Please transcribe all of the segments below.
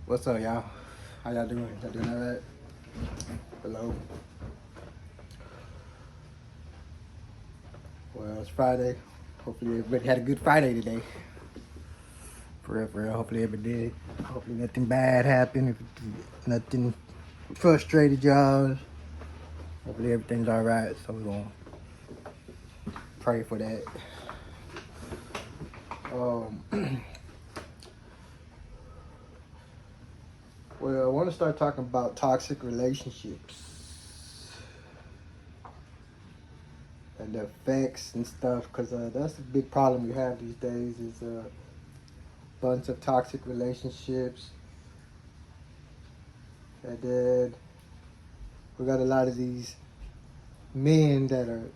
What's up, y'all? How y'all doing? Y'all doing all right? Hello. Well, it's Friday. Hopefully everybody had a good Friday today. For real, for real. Hopefully everybody did. Hopefully nothing bad happened. If nothing frustrated y'all. Hopefully everything's all right. So we're going to pray for that. Well, I want to start talking about toxic relationships and the effects and stuff, because that's the big problem we have these days is a bunch of toxic relationships. And then we got a lot of these men that are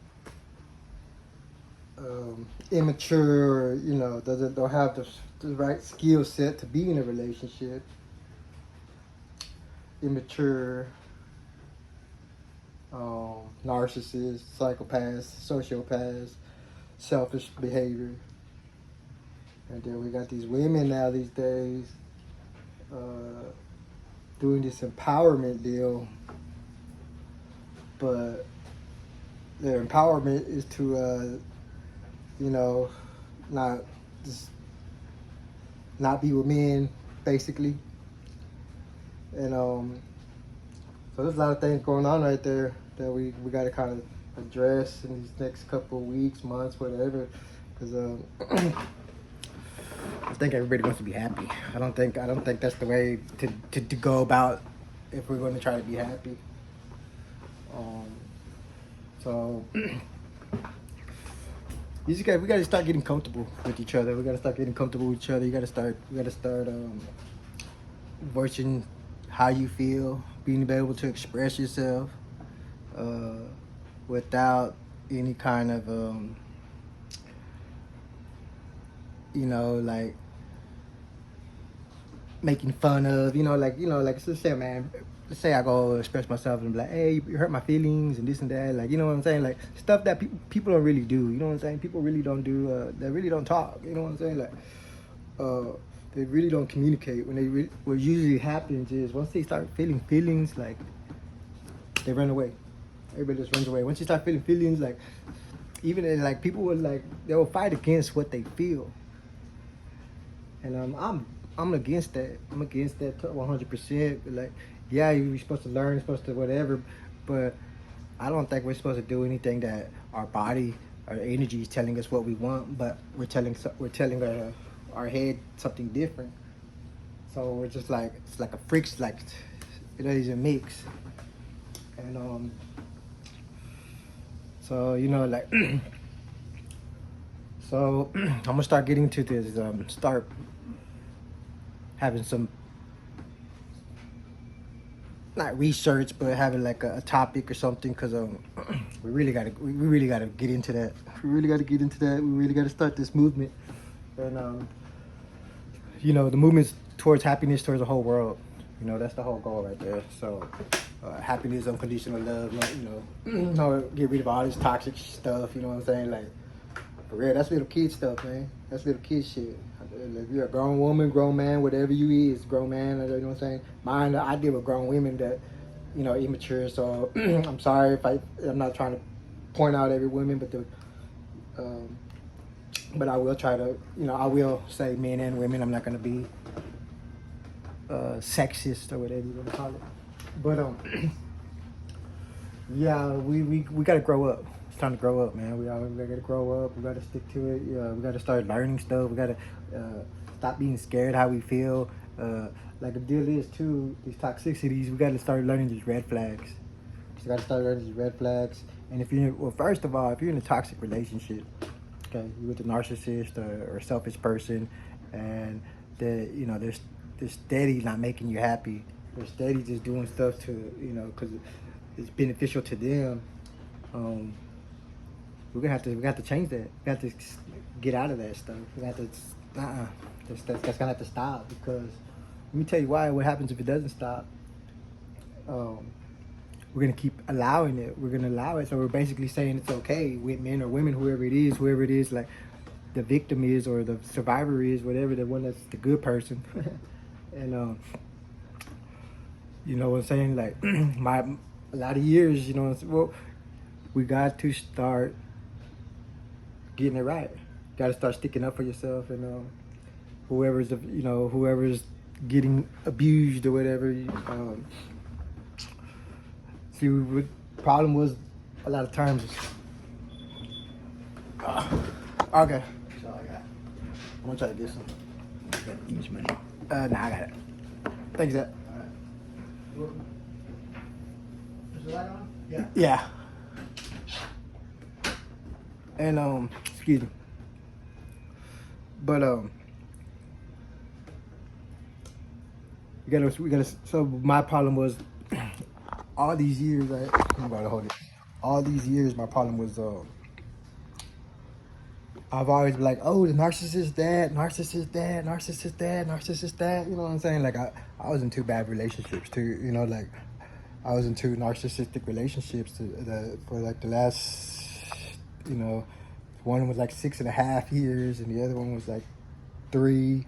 immature, or, don't have the right skill set to be in a relationship. Immature, narcissists, psychopaths, sociopaths, selfish behavior. And then we got these women now these days doing this empowerment deal, but their empowerment is to, not just not be with men, basically. And so there's a lot of things going on right there that we got to kind of address in these next couple of weeks, months, whatever. Because I think everybody wants to be happy. I don't think that's the way to go about if we're going to try to be happy. So we got to start getting comfortable with each other. We got to start getting comfortable with each other. We got to start voicing how you feel, being able to express yourself without any kind of like making fun of, like let's say, man, let's say I go express myself and be like, hey, you hurt my feelings and this and that, like, you know what I'm saying, like stuff that people don't really do, you know what I'm saying, people really don't do, they really don't talk, you know what I'm saying, like they really don't communicate. What usually happens is once they start feeling feelings, like they run away. Everybody just runs away. Once you start feeling feelings, like even like people will they will fight against what they feel. And I'm against that. I'm against that 100%. Like, yeah, you're supposed to learn, you're supposed to whatever, but I don't think we're supposed to do anything that our body, our energy is telling us what we want, but we're telling our head something different. So we're just like, it's like a freaks, like it's a mix. And so like so I'm gonna start getting to this, start having some, not research, but having like a topic or something, because we really gotta get into that. We really gotta start this movement. And the movement's towards happiness towards the whole world. That's the whole goal right there. So happiness, unconditional love, get rid of all this toxic stuff, you know what I'm saying? Like, for real, that's little kid stuff, man. That's little kid shit. If you're a grown woman, grown man, whatever you is, grown man, you know what I'm saying? I deal with grown women that, immature, so I'm sorry if I'm not trying to point out every woman, but I will try to, I will say men and women. I'm not going to be sexist or whatever you want to call it. But yeah, we got to grow up. It's time to grow up, man. We got to grow up. We got to stick to it. We got to start learning stuff. We got to stop being scared how we feel. Like the deal is too, these toxicities. We got to start learning these red flags. You got to start learning these red flags. And first of all, if you're in a toxic relationship, okay, you're with a narcissist or a selfish person, and they're steady not making you happy. They're steady just doing stuff to, because it's beneficial to them. We have to change that. We have to get out of that stuff. We have to, that's gonna have to stop, because let me tell you why. What happens if it doesn't stop? We're gonna keep allowing it. We're gonna allow it. So we're basically saying it's okay with men or women, whoever it is, like the victim is or the survivor is, whatever, the one that's the good person. And You know what I'm saying? Like a lot of years, you know, well, we got to start getting it right. Got to start sticking up for yourself, and whoever's getting abused or whatever. See, what problem was a lot of times. Okay. So I got. I'm gonna try to get some. Use money. Nah, I got it. Thanks, Zach. All right. Is the light on? Yeah. Yeah. And excuse me. But we gotta. So my problem was all these years. Right? I'm about to hold it. All these years, my problem was I've always been like, oh, the narcissist dad, narcissist dad, narcissist dad, narcissist dad. You know what I'm saying? Like I was in two bad relationships too. You know, like I was in two narcissistic relationships for like the last, you know, one was like 6.5 years and the other one was like 3.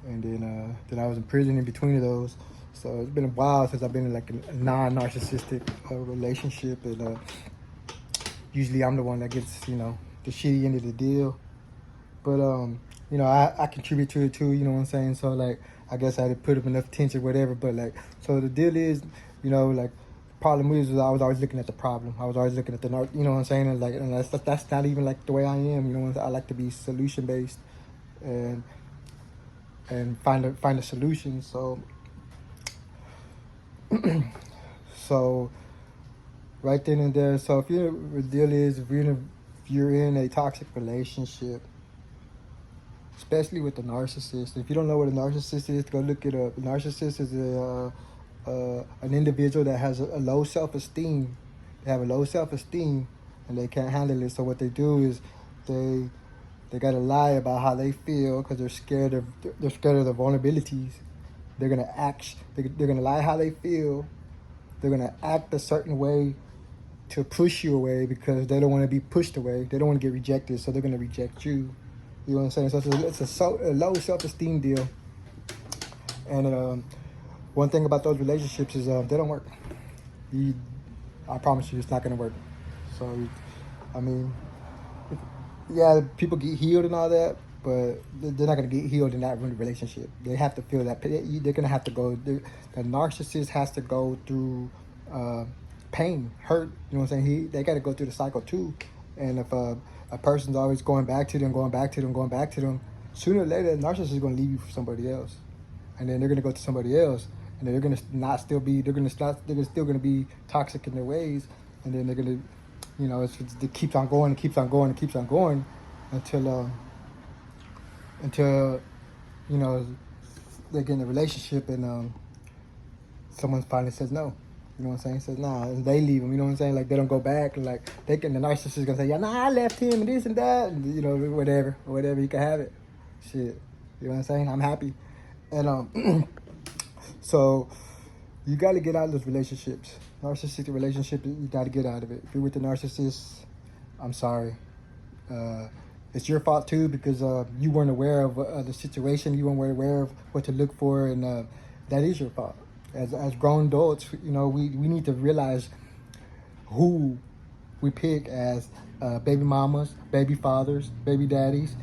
And then I was in prison in between of those. So it's been a while since I've been in like a non-narcissistic relationship. And usually I'm the one that gets, you know, the shitty end of the deal. But you know, I contribute to it too, you know what I'm saying? So like I guess I had to put up enough attention, whatever. But like, so the deal is, you know, like the problem is I was always looking at the problem. I was always looking at the you know what I'm saying? And like, and that's not even like the way I am, you know. I like to be solution based and find a solution. So so right then and there. So the deal is if you're in a toxic relationship, especially with the narcissist. If you don't know what a narcissist is, go look it up. A narcissist is an individual that has a low self-esteem. They have a low self-esteem and they can't handle it. So what they do is they gotta lie about how they feel because they're scared of the vulnerabilities. They're gonna act. They're gonna lie how they feel. They're gonna act a certain way to push you away because they don't want to be pushed away. They don't want to get rejected, so they're gonna reject you. You know what I'm saying? So it's a low self-esteem deal. And one thing about those relationships is they don't work. I promise you, it's not gonna work. So, I mean, yeah, people get healed and all that, but they're not gonna get healed in that relationship. They have to feel that they're gonna have to go. The narcissist has to go through pain, hurt. You know what I'm saying? They got to go through the cycle too. And if a person's always going back to them, sooner or later, the narcissist is going to leave you for somebody else, and then they're going to go to somebody else, and then they're going to still going to be toxic in their ways, and then they're going to, you know, it keeps on going until you know they get in a relationship and someone finally says no. You know what I'm saying? Says nah, and they leave them. You know what I'm saying? Like they don't go back, and like the narcissist is gonna say, yeah, nah, I left him and this and that, and you know, whatever, you can have it. Shit, you know what I'm saying? I'm happy, and so you got to get out of those relationships. Narcissistic relationship, you got to get out of it. If you're with the narcissist, I'm sorry. It's your fault too because you weren't aware of the situation. You weren't aware of what to look for, and that is your fault. As grown adults, you know, we need to realize who we pick as baby mamas, baby fathers, baby daddies,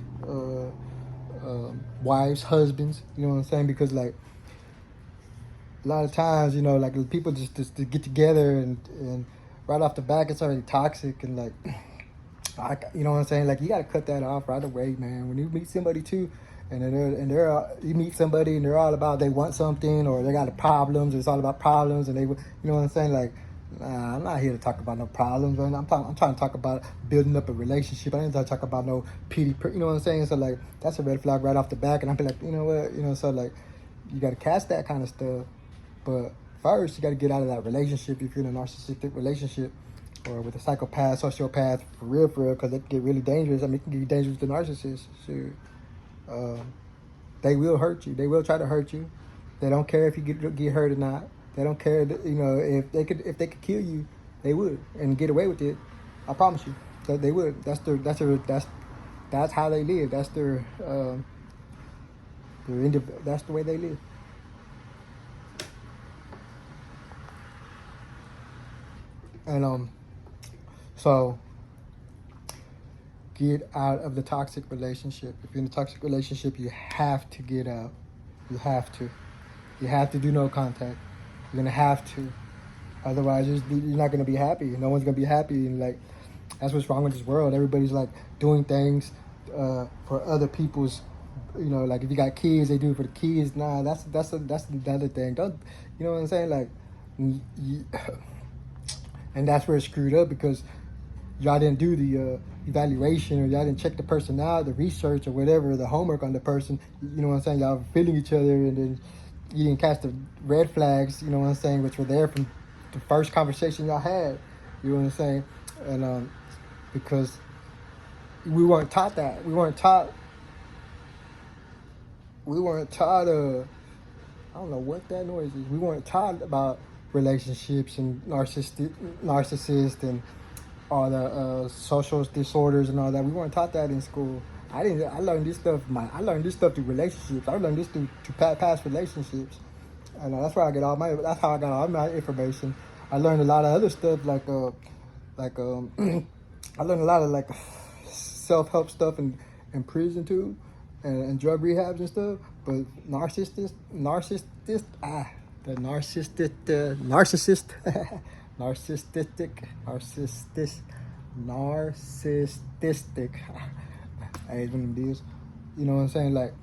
wives, husbands. You know what I'm saying? Because like a lot of times, you know, like people just get together and right off the back, it's already toxic and like, you know what I'm saying? Like you got to cut that off right away, man. When you meet somebody too. You meet somebody and they're all about they want something or they got problems. It's all about problems, and you know what I'm saying? Like, nah, I'm not here to talk about no problems. Right? I'm trying to talk about building up a relationship. I ain't trying to talk about no pity. You know what I'm saying? So like, that's a red flag right off the back. And I'm like, you know what? You know, so like, you got to catch that kind of stuff. But first, you got to get out of that relationship if you're in a narcissistic relationship or with a psychopath, sociopath, for real, because it can get really dangerous. I mean, it can get dangerous to narcissists. Sure. They will hurt you. They will try to hurt you. They don't care if you get hurt or not. They don't care. You know, if they could kill you, they would and get away with it. I promise you, that they would. That's how they live. That's that's the way they live. And so get out of the toxic relationship. If you're in a toxic relationship, you have to get out. You have to. You have to do no contact. You're gonna have to. Otherwise, you're not gonna be happy. No one's gonna be happy. And like, that's what's wrong with this world. Everybody's like doing things for other people's. Like if you got kids, they do it for the kids. Nah, that's another thing. Don't, you know what I'm saying? Like, and that's where it's screwed up because y'all didn't do the evaluation, or y'all didn't check the person out, the research or whatever, the homework on the person. You know what I'm saying? Y'all feeling each other, and then you didn't catch the red flags, you know what I'm saying, which were there from the first conversation y'all had. You know what I'm saying? And because we weren't taught that. We weren't taught I don't know what that noise is. We weren't taught about relationships and narcissist and all the social disorders and all that. We weren't taught that in school. I learned this stuff. I learned this stuff through relationships. I learned this through past relationships, and that's where I get all my. That's how I got all my information. I learned a lot of other stuff like I learned a lot of like self-help stuff in prison too, and drug rehabs and stuff. But narcissist, narcissistic. I hate one of these. You know what I'm saying? Like,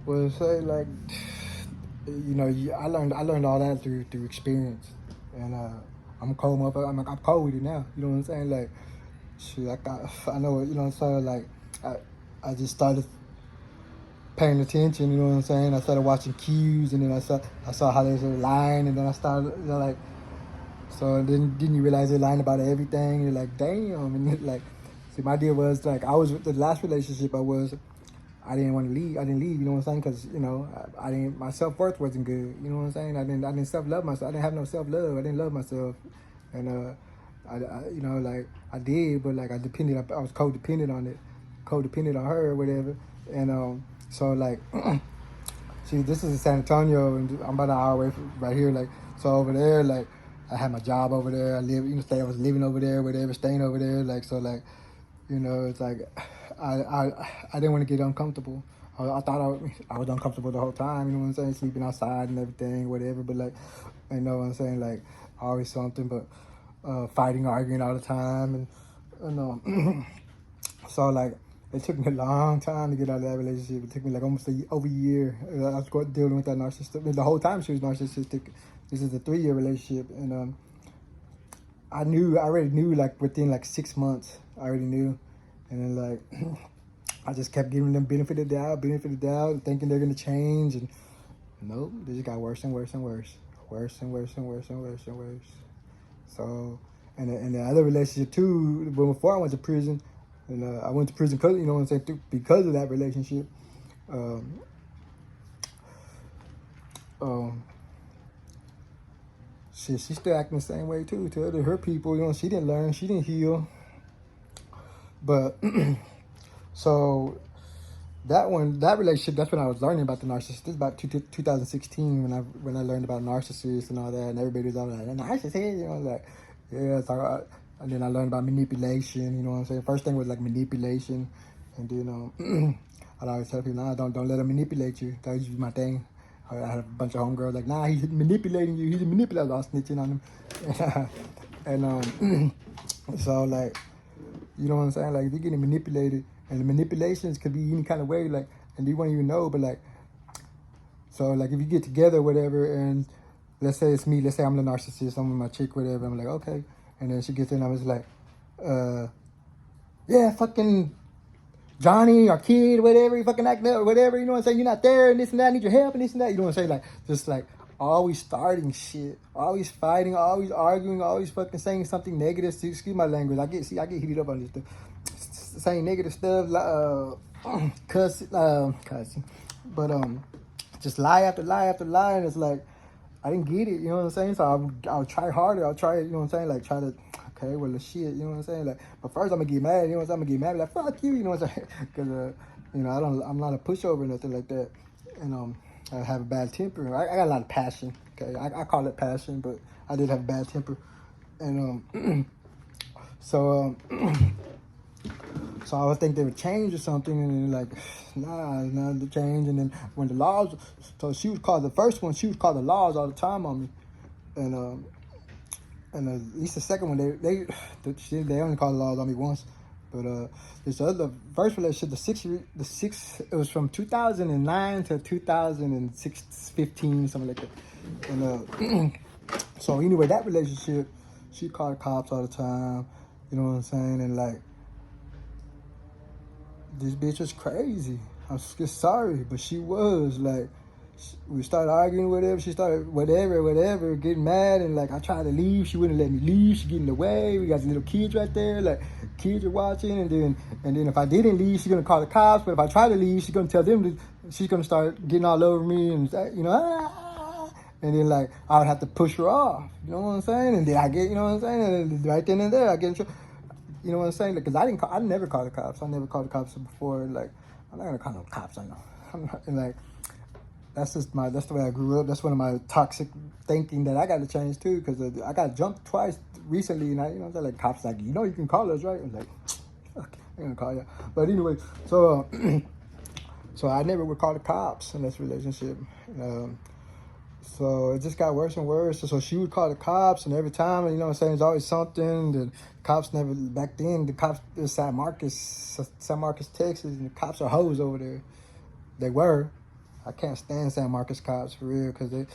what I say? Like, I learned all that through experience, and I'm cold, motherfucker. I'm cold with it now. You know what I'm saying? Like, shit, I know. You know what I'm saying? Like, I just started paying attention. You know what I'm saying? I started watching cues, and then I saw how there's a line, and then I started, like. So didn't you realize they're lying about everything? You're like, damn. And like, see, my deal was like, I was with the last relationship I didn't want to leave. I didn't leave. You know what I'm saying? Because I didn't. My self-worth wasn't good. You know what I'm saying? I didn't self-love myself. I didn't have no self-love. I didn't love myself, and I did, but like I was codependent on it, codependent on her or whatever, and so like, see, this is in San Antonio, and I'm about an hour away from right here, like, so over there, like. I had my job over there. I was living over there, whatever, staying over there. Like, so, like, it's like I didn't want to get uncomfortable. I thought I was uncomfortable the whole time. You know what I'm saying? Sleeping outside and everything, whatever. But like, you know what I'm saying? Like, always something. But fighting, arguing all the time, and so like it took me a long time to get out of that relationship. It took me like almost over a year. I was dealing with that narcissist. The whole time she was narcissistic. This is a 3-year relationship, and I already knew like within like 6 months. I already knew, and then like I just kept giving them benefit of the doubt, thinking they're gonna change, and nope, they just got worse and worse and worse, worse and worse and worse and worse and worse. So, and the other relationship too, before I went to prison, and I went to prison because you know what I'm saying, because of that relationship. She's still acting the same way too to her people. You know, she didn't learn, she didn't heal. But so that relationship, that's when I was learning about the narcissist. This is about 2016 when I learned about narcissists and all that, and everybody was all like, narcissist, you know, like, yeah. So and then I learned about manipulation. You know what I'm saying? First thing was like manipulation, and then I'd always tell people, nah, don't let him manipulate you. That used to be my thing. I had a bunch of homegirls like, nah, he's manipulating you. He's a manipulator. I was snitching on him. And so, like, you know what I'm saying? Like, if you're getting manipulated, and the manipulations could be any kind of way, like, and you won't even know, but, like, so, like, if you get together or whatever, and let's say it's me, let's say I'm the narcissist, I'm with my chick, whatever, I'm like, okay. And then she gets in, I was like, yeah, fucking Johnny or kid, whatever, you fucking acting up or whatever, you know what I'm saying? You're not there and this and that, I need your help and this and that, you know what I'm saying? Like, just like always starting shit, always fighting, always arguing, always fucking saying something negative. Excuse my language. I get heated up on this stuff. Saying negative stuff, cussing, but just lie after lie after lie, and it's like I didn't get it, you know what I'm saying? So I'll try harder. I'll try, you know what I'm saying? Like try to. Okay, well, the shit, you know what I'm saying? Like, but first I'm gonna get mad, you know what I'm saying? I'm gonna get mad, like, fuck you, you know what I'm saying? Because, I'm not a pushover or nothing like that. And, I have a bad temper. I got a lot of passion. Okay, I call it passion, but I did have a bad temper, and so so I would think they would change or something, and then like, nah, the change. And then when the laws, so she was called the first one. She was called the laws all the time on me, and at least the second one, they only called the laws on me once. But this other first relationship, the six, it was from 2009 to 2015, something like that. And so anyway, that relationship, she called the cops all the time. You know what I'm saying? And like, this bitch was crazy. I'm just sorry, but she was like, we started arguing, whatever. She started whatever, getting mad, and like I tried to leave, she wouldn't let me leave. She get in the way. We got little kids right there, like kids are watching, and then if I didn't leave, she's gonna call the cops. But if I try to leave, she's gonna tell them she's gonna start getting all over me, and you know, and then like I would have to push her off. You know what I'm saying? And then I get, you know what I'm saying? And right then and there, I get in trouble. You know what I'm saying? Because I never called the cops. I never called the cops before. Like, I'm not gonna call no cops. I know. I'm not, and like, that's the way I grew up. That's one of my toxic thinking that I got to change too. Because I got jumped twice recently, and you know, they're like cops like, you know, you can call us, right? I was like, fuck, I'm gonna call you. But anyway, so so I never would call the cops in this relationship. So it just got worse and worse. So she would call the cops, and every time, you know what I'm saying, there's always something. The cops never, back then, the cops, it was San Marcos, Texas, and the cops are hoes over there. They were. I can't stand San Marcos cops for real, because they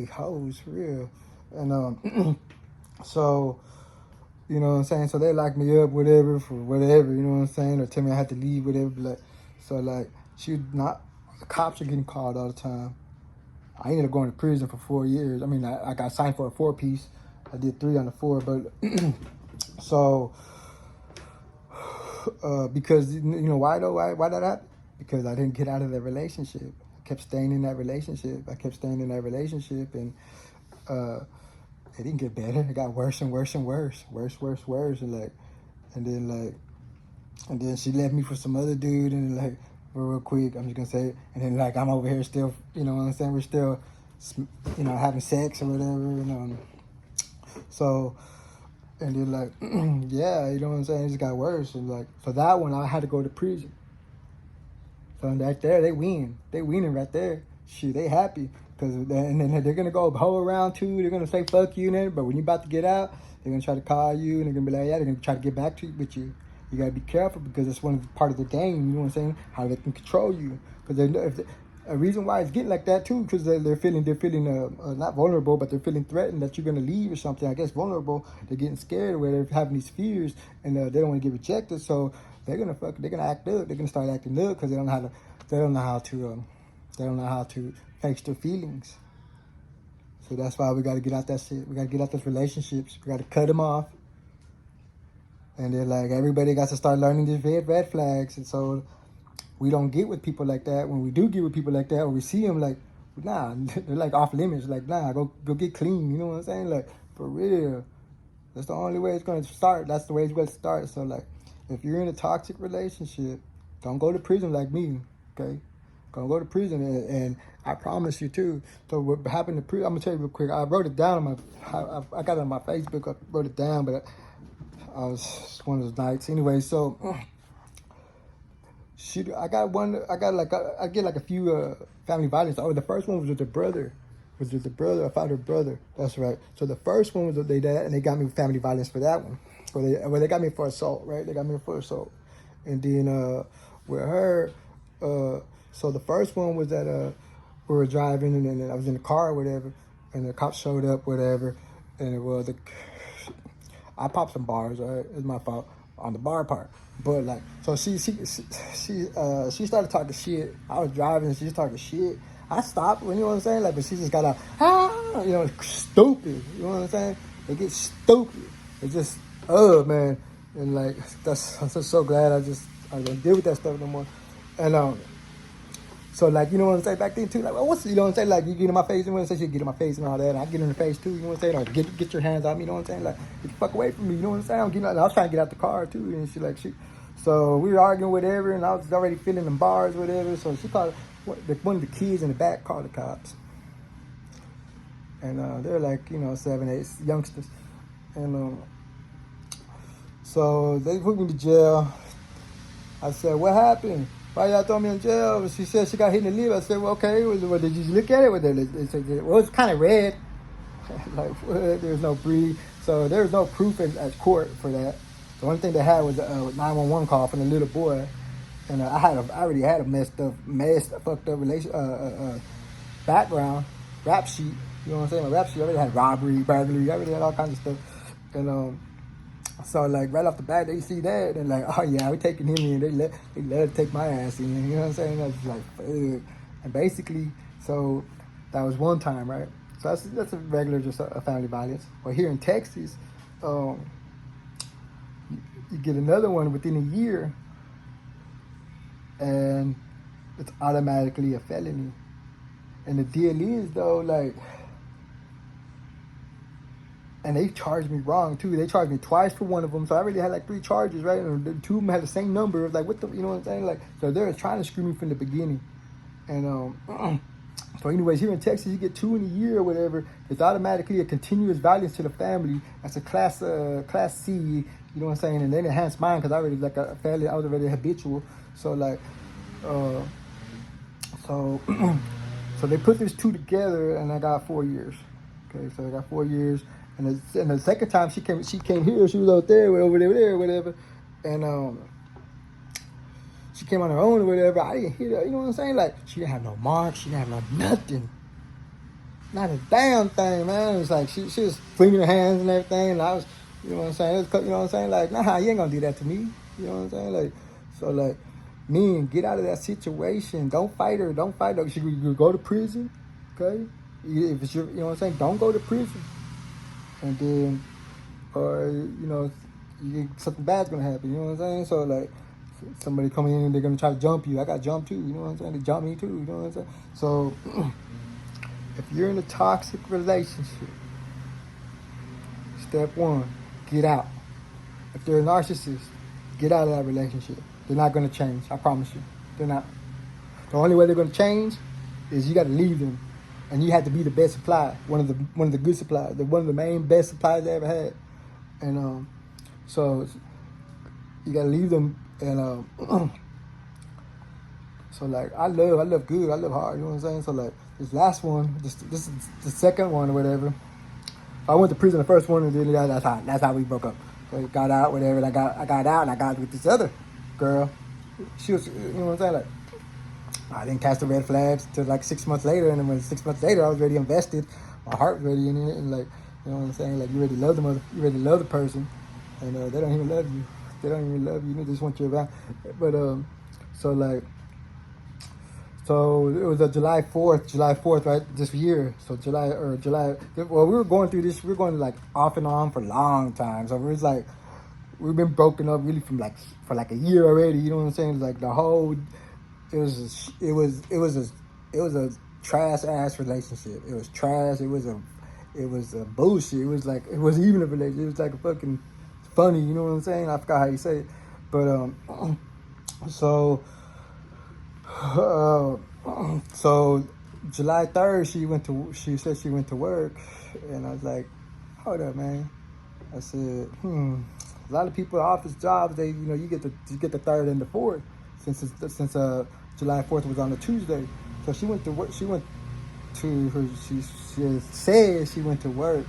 hoes for real. And so, you know what I'm saying, so they locked me up, whatever, for whatever, you know what I'm saying, or tell me I had to leave, whatever. Like, so like, the cops are getting called all the time. I ended up going to prison for 4 years. I mean, I got signed for a 4-piece. I did 3 on the 4, but so because you know why though? Why that happened? Because I didn't get out of that relationship. I kept staying in that relationship. And it didn't get better. It got worse and worse and worse, and then she left me for some other dude, and like, real quick, I'm just gonna say it. And then like, I'm over here still, you know what I'm saying, we're still, you know, having sex or whatever, you know. So, and then like, yeah, you know what I'm saying, it just got worse. And like, for that one, I had to go to prison. So right there, they winning right there. Shit, they happy. And then they're gonna go hoe around too, they're gonna say fuck you and then, but when you about to get out, they're gonna try to call you, and they're gonna be like, yeah, they're gonna try to get back to you, with you. You gotta be careful, because it's part of the game. You know what I'm saying? How they can control you. Because a reason why it's getting like that too, because they're feeling not vulnerable, but they're feeling threatened that you're gonna leave or something. I guess vulnerable. They're getting scared, where they're having these fears, and they don't want to get rejected. So they're gonna act up. They're gonna start acting up because they don't know how to face their feelings. So that's why we gotta get out that shit. We gotta get out those relationships. We gotta cut them off. And then like, everybody got to start learning these red flags. And so we don't get with people like that. When we do get with people like that, or we see them, like, nah, they're like off limits. Like, nah, go get clean. You know what I'm saying? Like, for real. That's the only way it's going to start. That's the way it's going to start. So like, if you're in a toxic relationship, don't go to prison like me, okay? Don't go to prison. And I promise you too. So what happened to prison, I'm going to tell you real quick. I wrote it down on I got it on my Facebook. I wrote it down, but I was one of those nights. Anyway, so I get like a few family violence. Oh, the first one was with the brother. I found her brother. That's right. So the first one was they dad, and they got me with family violence for that one. They got me for assault, right? They got me for assault. And then with her, so the first one was that we were driving, and then I was in the car or whatever, and the cops showed up, whatever, and I popped some bars, right? It's my fault on the bar part. But like, so she started talking shit. I was driving, and she was talking shit. I stopped, you know what I'm saying? Like, but she just got out, you know, stupid. You know what I'm saying? They get stupid. It's just, man. And like, I'm just so glad I don't deal with that stuff no more. And so like, you know what I'm saying? Back then too, like, well, you know what I'm saying? Like, you get in my face, you know what I'm saying? She get in my face and all that. And I get in the face too, you know what I'm saying? Like, get your hands on me, you know what I'm saying? Like, get the fuck away from me, you know what I'm saying? I was trying to get out the car too, and So we were arguing, whatever, and I was already feeling them bars, whatever. So she called, one of the kids in the back called the cops. And they're like, 7, 8 youngsters. And so they put me to jail. I said, what happened? Why y'all throw me in jail? She said she got hit in the lip. I said, well, okay. Well, did you look at it? They said, well, it's kind of red. Like, what? There's no breed. So there was no proof at court for that. The only thing they had was a 911 call from the little boy. And I already had a fucked up background, rap sheet. You know what I'm saying? My rap sheet, I already had robbery, burglary, I already had all kinds of stuff. And so like right off the bat, they see that and like, oh yeah, we taking him in. They let her take my ass in. You know what I'm saying? That's like, ugh. And basically, so that was one time, right? So that's a regular, just a family violence. Or here in Texas, you get another one within a year, and it's automatically a felony. And the deal is though, like, and they charged me wrong too. They charged me twice for one of them, so I already had like 3 charges, right? And the 2 of them had the same number. Like, what the, you know what I'm saying? Like, so they were trying to screw me from the beginning. And so anyways, here in Texas, you get 2 in a year or whatever. It's automatically a continuous violence to the family. That's a class C. You know what I'm saying? And they enhanced mine because I already like a fairly, I was already habitual. So like, so so they put these 2 together, and I got 4 years. Okay, so I got 4 years. And the second time she came here, she was out there, over there, whatever. And she came on her own or whatever. I didn't hear that, you know what I'm saying? Like, she didn't have no marks, she didn't have no nothing. Not a damn thing, man. It was like she was flinging her hands and everything, and I was, you know what I'm saying? You know what I'm saying? Like, nah, you ain't gonna do that to me. You know what I'm saying? Like, so like, men, get out of that situation. Don't fight her. She could go to prison, okay? If it's your, you know what I'm saying? Don't go to prison. And then, or, something bad's gonna happen, you know what I'm saying? So like, somebody coming in and they're gonna try to jump you. I got jumped too, you know what I'm saying? They jumped me too, you know what I'm saying? So, if you're in a toxic relationship, step 1, get out. If they're a narcissist, get out of that relationship. They're not gonna change, I promise you. They're not. The only way they're gonna change is you gotta leave them. And you had to be the best supplier, one of the good suppliers, one of the main best suppliers they ever had. And so you gotta leave them. And so like, I love good, I love hard. You know what I'm saying? So like, this last one, this is the second one or whatever. I went to prison the first one, and then that's how we broke up. So we got out, whatever. And I got out, and I got with this other girl. She was, you know what I'm saying? Like, I didn't catch the red flags until like 6 months later, and then when 6 months later, I was already invested. My heart was ready in it, and like, you know what I'm saying? Like, you ready to love the person, and they don't even love you. They don't even love you. They just want you around. But so it was a July 4th, right? This year. So July. Well, we were going through this. We were going like off and on for a long time. So it was like, we've been broken up really for like a year already. You know what I'm saying? Like the whole. It was a trash ass relationship. It was trash. It was a bullshit. It was like, it wasn't even a relationship. It was like a fucking funny. You know what I'm saying? I forgot how you say it, but so July 3rd, she said she went to work, and I was like, hold up, man. I said, a lot of people office jobs, they, you get the 3rd and the 4th, since July 4th was on a Tuesday. So she went to work. She said she went to work.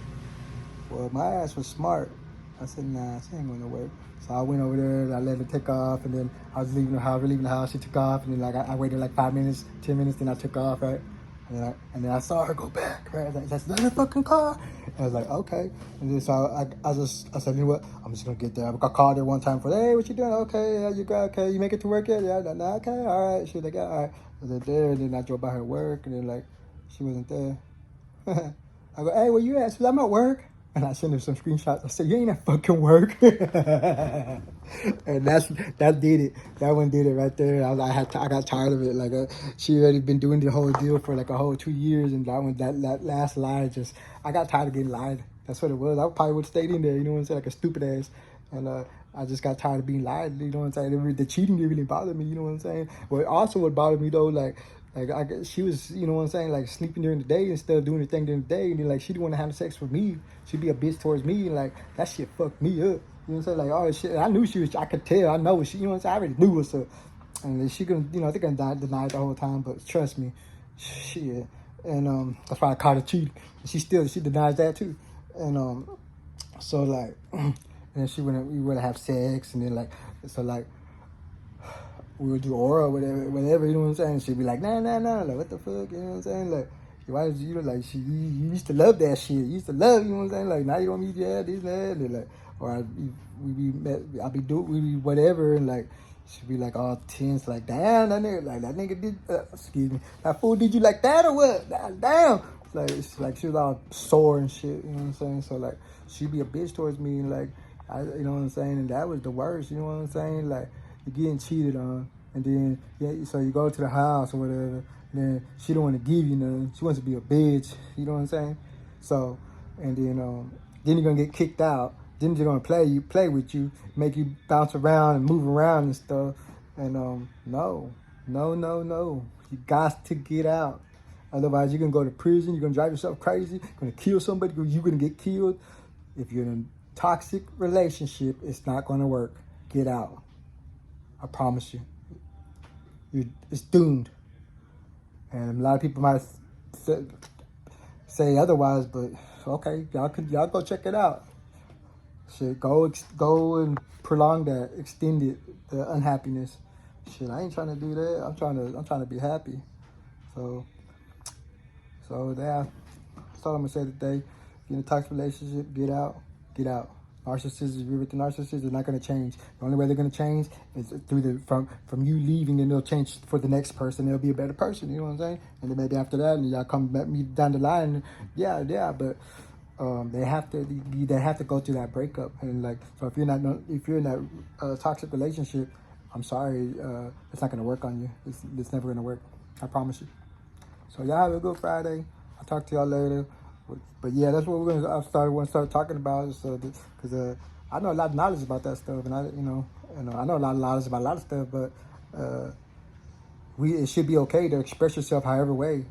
Well, my ass was smart. I said, nah, she ain't going to work. So I went over there and I let her take off, and then I was leaving the house. She took off, and then like I waited like 5 minutes, 10 minutes, then I took off, right? And then I saw her go back, right? I was like, that's not a fucking car. And I was like, okay. And then so I said, you know what? I'm just gonna get there. I called her one time for, hey, what you doing? Okay, yeah, you got, okay, you make it to work yet? Yeah, nah, okay, all right. She was like, yeah, all right. I was there, and then I drove by her work, and then like, she wasn't there. I go, hey, where you at? She was, I'm at work. And I sent her some screenshots. I said, you ain't at fucking work. And that did it. That one did it right there. I got tired of it. Like, she already been doing the whole deal for like a whole 2 years. And that last lie, I got tired of getting lied. That's what it was. I probably would have stayed in there, you know what I'm saying? Like a stupid ass. And I just got tired of being lied. You know what I'm saying? The cheating didn't really bother me. You know what I'm saying? But also what bothered me though, she was, you know what I'm saying, like sleeping during the day instead of doing the thing during the day, and then like she didn't want to have sex with me. She'd be a bitch towards me, and like that shit fucked me up. You know what I'm saying? Like, oh shit, I knew she was. I could tell. I know she. You know what I'm saying? I already knew what's up. And she couldn't, you know, they couldn't deny it the whole time. But trust me, shit. And that's why I caught her cheating. She denies that too. And so like, and then we would have sex, and then like, so like, we would do oral, whatever, you know what I'm saying? She'd be like, nah, like, what the fuck, you know what I'm saying? Like, why did you, like, you used to love that shit. You used to love, you know what I'm saying? Like, now you want me to, yeah, this, that, and like, or we be whatever, and like, she'd be like all tense, like, damn, that nigga did, excuse me, that fool did you like that or what? Damn. Like she was all sore and shit, you know what I'm saying? So like, she'd be a bitch towards me, and like, you know what I'm saying? And that was the worst, you know what I'm saying? Like, you're getting cheated on, and then so you go to the house or whatever, and then she don't want to give you nothing. She wants to be a bitch, you know what I'm saying? So, and then you're gonna get kicked out. Then they're gonna play with you, make you bounce around and move around and stuff. And no, you got to get out. Otherwise, you're gonna go to prison. You're gonna drive yourself crazy. You're gonna kill somebody. You're gonna get killed. If you're in a toxic relationship, it's not gonna work. Get out. I promise you. It's doomed. And a lot of people might say otherwise, but okay, y'all go check it out. Shit, go and prolong that, extend it, the unhappiness. Shit, I ain't trying to do that. I'm trying to be happy. So yeah, that's all I'm gonna say today. If you're in a toxic relationship, get out. Narcissists, if you're with the narcissist, they're not gonna change. The only way they're gonna change is through from you leaving, and they'll change for the next person. They'll be a better person. You know what I'm saying? And then maybe after that, and y'all come back me down the line. Yeah, but they have to go through that breakup. And like, so if you're in that toxic relationship, I'm sorry, it's not gonna work on you. It's never gonna work. I promise you. So y'all have a good Friday. I'll talk to y'all later. But yeah, that's what we're gonna start talking about. So because I know a lot of knowledge about that stuff, and I know a lot of knowledge about a lot of stuff. But it should be okay to express yourself however way.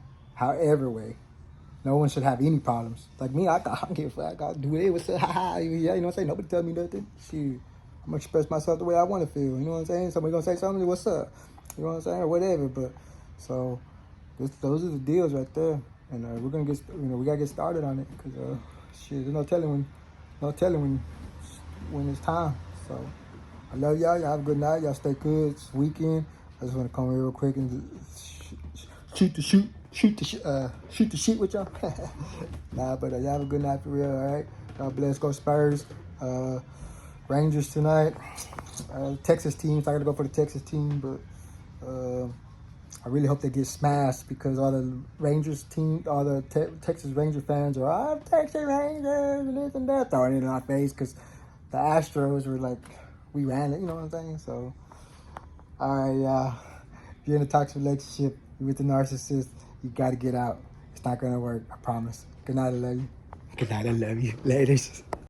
No one should have any problems. Like me, I don't give a fuck. I gotta do it. What's up? Yeah, you know what I'm saying? Nobody tell me nothing. Shit, I'm gonna express myself the way I want to feel. You know what I'm saying? Somebody gonna say something. What's up? You know what I'm saying? Or whatever. But so those are the deals right there. And we're gonna we gotta get started on it, because shit, there's no telling when it's time. So I love y'all. Y'all have a good night. Y'all stay good. It's weekend. I just want to come here real quick and shoot the shit with y'all. Nah, but y'all have a good night for real. All right. God bless. Go Spurs. Rangers tonight. Texas team. So I gotta go for the Texas team, but I really hope they get smashed, because all the Rangers team, all the Texas Ranger fans are, Texas Rangers, and this and that, throwing it in our face, because the Astros were like, we ran it, you know what I'm saying? So, all right, if you're in a toxic relationship, you're with the narcissist, you got to get out. It's not going to work, I promise. Good night, I love you. Good night, I love you. Ladies.